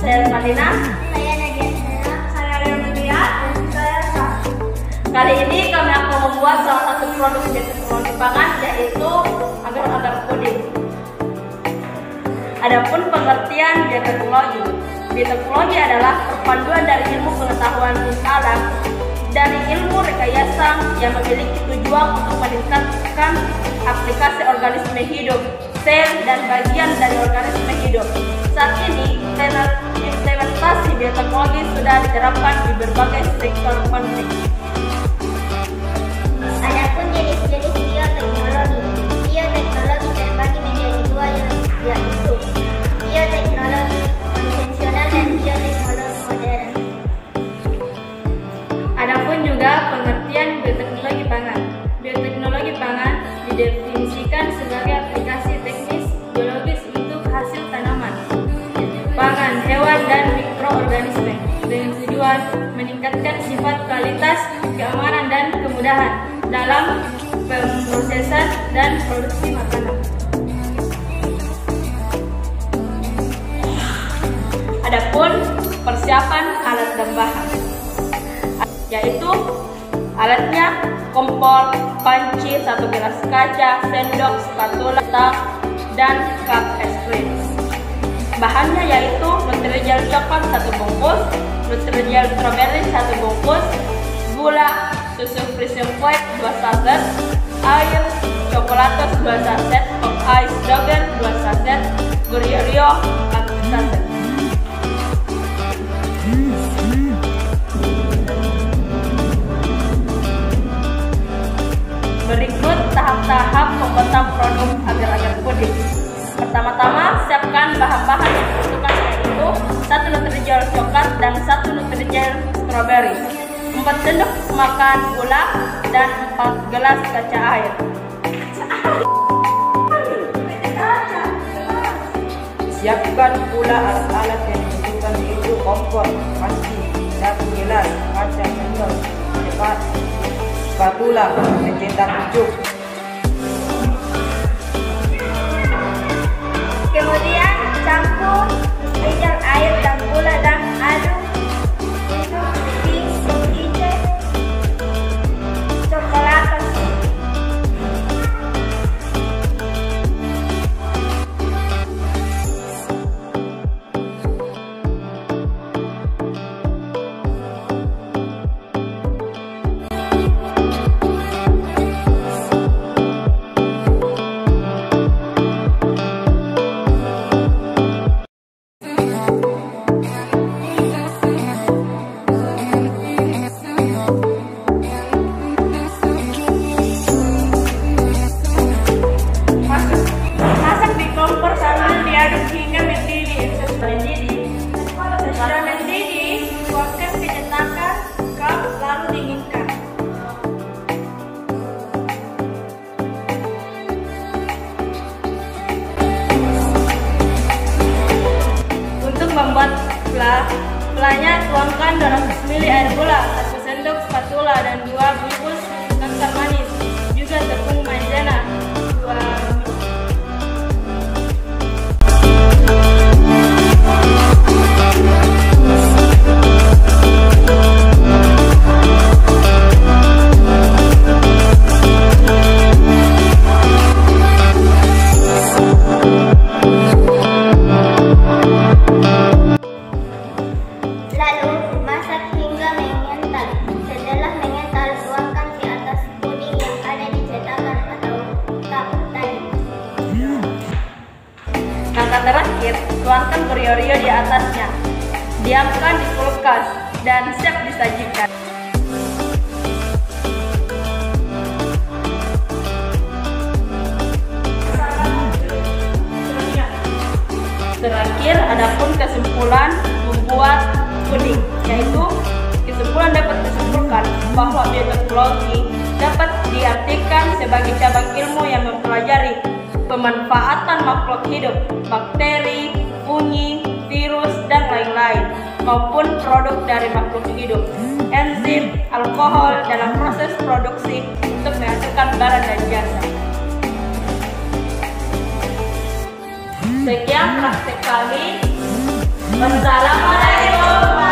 Saya Malina. Saya Nadia Sena. Saya Leonia. Dan saya Sah. Kali ini kami akan membuat salah satu produk bioteknologi pangan, yaitu agar-agar puding. Adapun pengertian bioteknologi. Bioteknologi adalah perpaduan dari ilmu pengetahuan alam dari ilmu rekayasa yang memiliki tujuan untuk meningkatkan aplikasi organisme hidup, sel, dan bagian dari organisme hidup. Saat ini, implementasi bioteknologi sudah diterapkan di berbagai sektor penting. Adapun jenis-jenis bioteknologi. Bioteknologi terbagi menjadi dua, yaitu bioteknologi konvensional dan bioteknologi modern. Adapun juga pengertian bioteknologi pangan. Bioteknologi pangan didefinisikan sebagai aplikasi teknis biologis untuk hasil tanaman, pangan, hewan, dan mikroorganisme dengan tujuan meningkatkan sifat kualitas, keamanan, dan kemudahan dalam pemrosesan dan produksi makanan. Adapun persiapan alat dan bahan, yaitu alatnya kompor, panci, 1 gelas kaca, sendok, spatula, dan cup es krim. Bahannya yaitu Nutrijel coklat 1 bungkus, Nutrijel strawberry 1 bungkus, gula, susu Frisian White 2 saset, air, coklatos 2 saset, pop ice doger 2 saset, Goryeo 4 saset. Berikut tahap-tahap pembuatan produk agar-agar puding. Pertama-tama, siapkan bahan-bahan yang dibutuhkan, yaitu 1 Nutrijel coklat dan 1 Nutrijel strawberry, 4 sendok makan gula, dan 4 gelas kaca air. Siapkan pula alat-alat yang dibutuhkan, yaitu kompor, panci, 1 gelas kaca, sendok, spatula, mencetak pucuk. Kemudian campur Nutrijel, air, dan gula dan aduk untuk diikat coklatos. Masak di kompor sambil diaduk hingga mendidih. Setelah mendidih, tuangkan ke cetakan cup lalu dinginkan. Untuk membuat flanya, tuangkan 200 ml air gula, 1 sendok spatula, dan 2 bungkus kacang manis, juga tepung maizena 2. Lalu masak hingga mengental. Setelah mengental, tuangkan di atas puding yang ada di cetakan atau cup tadi. Langkah terakhir, tuangkan Goryeo di atasnya. Diamkan di kulkas dan siap disajikan. Terakhir, adapun kesimpulan membuat puding, yaitu kesimpulan dapat disimpulkan bahwa bioteknologi dapat diartikan sebagai cabang ilmu yang mempelajari pemanfaatan makhluk hidup, bakteri, fungi, virus, dan lain-lain, maupun produk dari makhluk hidup, enzim, alkohol dalam proses produksi untuk menghasilkan barang dan jasa. Sekian praktek kami Wassalamualaikum